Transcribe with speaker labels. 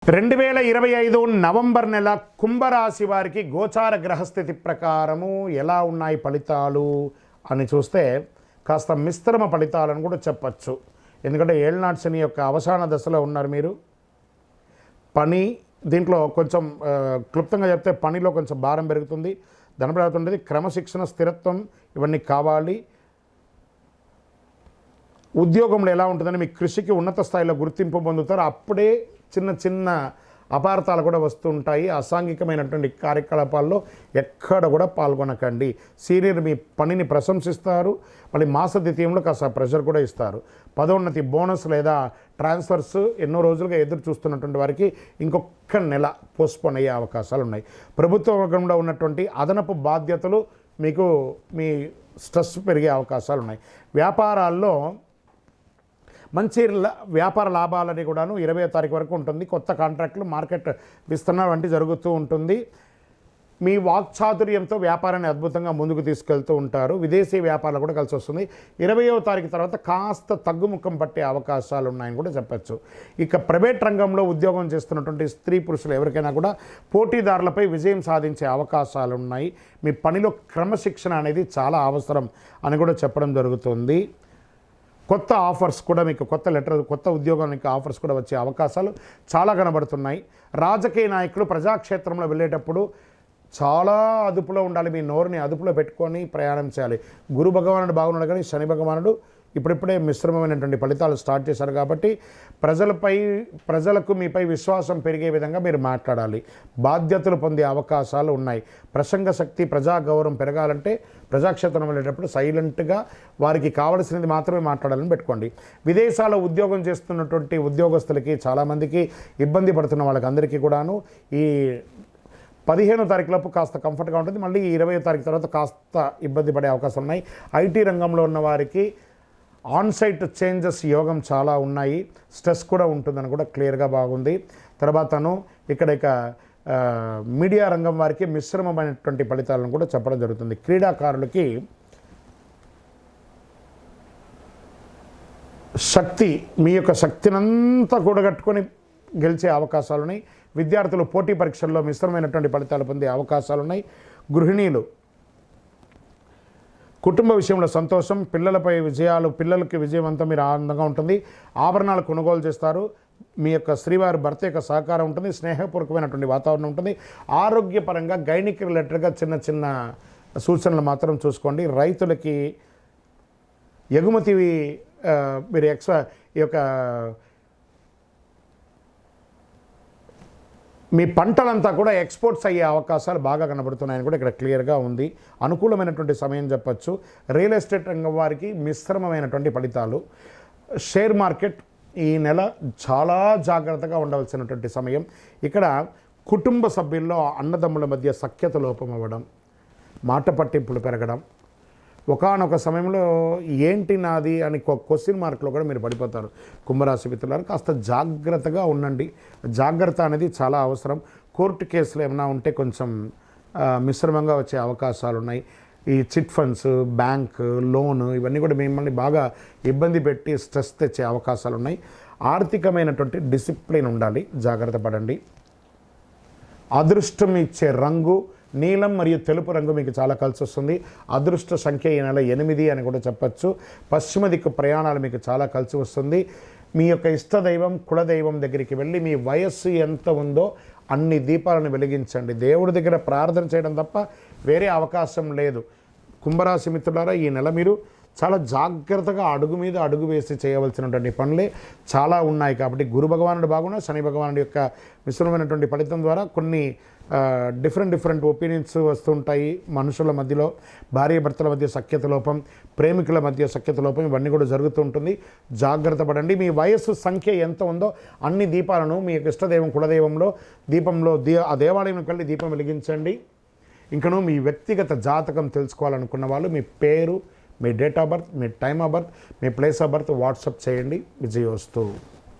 Speaker 1: 2025 November నెల కుంభరాశి వారికి గోచార గ్రహస్థితి ప్రకారము ఎలా ఉన్నాయి ఫలితాలు అని చూస్తే కాస్త మిశ్రమ ఫలితాలను కూడా చెప్పచ్చు. ఎందుకంటే ఏళ్నాటి శని యొక్క అవసాన దశలో ఉన్నారు మీరు. పని దీంట్లో కొంచెం క్లుప్తంగా చెప్తే పనిలో కొంచెం భారం పెరుగుతుంది, ధన పెరుగుతుంటుంది, క్రమశిక్షణ స్థిరత్వం ఇవన్నీ కావాలి. ఉద్యోగంలో ఎలా ఉంటుందని మీ కృషికి ఉన్నత స్థాయిలో గుర్తింపు పొందుతారు. అప్పుడే చిన్న చిన్న అపార్థాలు కూడా వస్తుంటాయి. అసాంఘికమైనటువంటి కార్యకలాపాల్లో ఎక్కడ కూడా పాల్గొనకండి. సీనియర్ మీ పనిని ప్రశంసిస్తారు, మళ్ళీ మాస ద్వితీయంలో కాస్త ప్రెషర్ కూడా ఇస్తారు. పదోన్నతి, బోనస్ లేదా ట్రాన్స్ఫర్స్ ఎన్నో రోజులుగా ఎదురు చూస్తున్నటువంటి వారికి ఇంకొక నెల పోస్ట్పోన్ అయ్యే అవకాశాలు ఉన్నాయి. ప్రభుత్వ వర్గంలో ఉన్నటువంటి అదనపు బాధ్యతలు మీకు మీ స్ట్రెస్ పెరిగే అవకాశాలు ఉన్నాయి. వ్యాపారాల్లో మంచి వ్యాపార లాభాలని కూడాను 20వ తారీఖు వరకు ఉంటుంది. కొత్త కాంట్రాక్టులు, మార్కెట్ విస్తరణ వంటి జరుగుతూ ఉంటుంది. మీ వాక్చాతుర్యంతో వ్యాపారాన్ని అద్భుతంగా ముందుకు తీసుకెళ్తూ ఉంటారు. విదేశీ వ్యాపారాలు కూడా కలిసి వస్తుంది. 20వ తారీఖు తర్వాత కాస్త తగ్గుముఖం పట్టే అవకాశాలు ఉన్నాయని కూడా చెప్పచ్చు. ఇక ప్రైవేట్ రంగంలో ఉద్యోగం చేస్తున్నటువంటి స్త్రీ పురుషులు ఎవరికైనా కూడా పోటీదారులపై విజయం సాధించే అవకాశాలు ఉన్నాయి. మీ పనిలో క్రమశిక్షణ అనేది చాలా అవసరం అని కూడా చెప్పడం జరుగుతుంది. కొత్త ఆఫర్స్ కూడా మీకు కొత్త ఉద్యోగానికి ఆఫర్స్ కూడా వచ్చే అవకాశాలు చాలా కనబడుతున్నాయి. రాజకీయ నాయకులు ప్రజాక్షేత్రంలో వెళ్ళేటప్పుడు చాలా అదుపులో ఉండాలి. మీ నోరుని అదుపులో పెట్టుకొని ప్రయాణం చేయాలి. గురు భగవానుడు బాగున్నాడు, కానీ శని భగవానుడు ఇప్పుడిప్పుడే మిశ్రమమైనటువంటి ఫలితాలు స్టార్ట్ చేశారు. కాబట్టి ప్రజలకు మీపై విశ్వాసం పెరిగే విధంగా మీరు మాట్లాడాలి. బాధ్యతలు పొందే అవకాశాలు ఉన్నాయి. ప్రసంగ శక్తి, ప్రజా గౌరవం పెరగాలంటే ప్రజాక్షేత్రం వెళ్ళేటప్పుడు సైలెంట్గా వారికి కావలసినది మాత్రమే మాట్లాడాలని పెట్టుకోండి. విదేశాల్లో ఉద్యోగం చేస్తున్నటువంటి ఉద్యోగస్తులకి చాలామందికి ఇబ్బంది పడుతున్న వాళ్ళకి అందరికీ కూడాను ఈ 15వ తారీఖులోపు కాస్త కంఫర్ట్గా ఉంటుంది. మళ్ళీ 20వ తారీఖు తర్వాత కాస్త ఇబ్బంది పడే అవకాశాలు ఉన్నాయి. ఐటీ రంగంలో ఉన్న వారికి ఆన్సైట్ చేంజెస్ యోగం చాలా ఉన్నాయి. స్ట్రెస్ కూడా ఉంటుందని కూడా క్లియర్గా బాగుంది. తర్వాతను ఇక మీడియా రంగం వారికి మిశ్రమమైనటువంటి ఫలితాలను కూడా చెప్పడం జరుగుతుంది. క్రీడాకారులకి మీ యొక్క శక్తినంతా కూడగట్టుకొని గెలిచే అవకాశాలు ఉన్నాయి. విద్యార్థులు పోటీ పరీక్షల్లో మిశ్రమైనటువంటి ఫలితాలు పొందే అవకాశాలు ఉన్నాయి. గృహిణీలు కుటుంబ విషయంలో సంతోషం, పిల్లలకి విజయవంతం, మీరు ఆనందంగా ఉంటుంది. ఆభరణాలు కొనుగోలు చేస్తారు. మీ యొక్క శ్రీవారి భర్త యొక్క సహకారం ఉంటుంది. స్నేహపూర్వకమైనటువంటి వాతావరణం ఉంటుంది. ఆరోగ్యపరంగా గైనిక్ రిలేటెడ్గా చిన్న చిన్న సూచనలు మాత్రం చూసుకోండి. రైతులకి ఎగుమతి మీరు ఈ యొక్క మీ పంటలంతా కూడా ఎక్స్పోర్ట్స్ అయ్యే అవకాశాలు బాగా కనబడుతున్నాయని కూడా ఇక్కడ క్లియర్గా ఉంది. అనుకూలమైనటువంటి సమయం చెప్పచ్చు. రియల్ ఎస్టేట్ రంగం వారికి మిశ్రమమైనటువంటి ఫలితాలు. షేర్ మార్కెట్ ఈ నెల చాలా జాగ్రత్తగా ఉండవలసినటువంటి సమయం. ఇక్కడ కుటుంబ సభ్యుల్లో అన్నదమ్ముల మధ్య సఖ్యత లోపం అవ్వడం, మాట పట్టింపులు పెరగడం, ఒకానొక సమయంలో ఏంటి నాది అని క్వశ్చన్ మార్క్లో కూడా మీరు పడిపోతారు. కుంభరాశి మిత్రులారు కాస్త జాగ్రత్తగా ఉండండి. జాగ్రత్త అనేది చాలా అవసరం. కోర్టు కేసులు ఏమైనా ఉంటే కొంచెం మిశ్రమంగా వచ్చే అవకాశాలు ఉన్నాయి. ఈ చిట్ ఫండ్స్, బ్యాంక్ లోన్ ఇవన్నీ కూడా మిమ్మల్ని బాగా ఇబ్బంది పెట్టి స్ట్రెస్ తెచ్చే అవకాశాలు ఉన్నాయి. ఆర్థికమైనటువంటి డిసిప్లిన్ ఉండాలి, జాగ్రత్త పడండి. అదృష్టం ఇచ్చే రంగు నీలం మరియు తెలుపు రంగు మీకు చాలా కలిసి వస్తుంది. అదృష్ట సంఖ్య ఈ నెల 8 అని కూడా చెప్పచ్చు. పశ్చిమ దిక్కు ప్రయాణాలు మీకు చాలా కలిసి వస్తుంది. మీ యొక్క ఇష్టదైవం, కులదైవం దగ్గరికి వెళ్ళి మీ వయస్సు ఎంత ఉందో అన్ని దీపాలను వెలిగించండి. దేవుడి దగ్గర ప్రార్థన చేయడం తప్ప వేరే అవకాశం లేదు. కుంభరాశి మిత్రులారా, ఈ నెల మీరు చాలా జాగ్రత్తగా అడుగు మీద అడుగు వేసి చేయవలసినటువంటి పనులే చాలా ఉన్నాయి. కాబట్టి గురు భగవానుడు బాగున్నా, శని భగవానుడి యొక్క మిశ్రమైనటువంటి ఫలితం ద్వారా కొన్ని డిఫరెంట్ ఒపీనియన్స్ వస్తుంటాయి. మనుషుల మధ్యలో భార్యాభర్తల మధ్య సఖ్యత లోపం, ప్రేమికుల మధ్య సఖ్యత లోపం ఇవన్నీ కూడా జరుగుతూ ఉంటుంది. జాగ్రత్త పడండి. మీ వయస్సు సంఖ్య ఎంత ఉందో అన్ని దీపాలను మీ యొక్క ఇష్టదైవం, కులదైవంలో ఆ దేవాలయంకి వెళ్ళి దీపం వెలిగించండి. ఇంకను మీ వ్యక్తిగత జాతకం తెలుసుకోవాలనుకున్న వాళ్ళు మీ పేరు, మీ డేట్ ఆఫ్ బర్త్, మీ టైమ్ ఆఫ్ బర్త్, మీ ప్లేస్ ఆఫ్ బర్త్ వాట్సాప్ చేయండి. విజయోస్తు.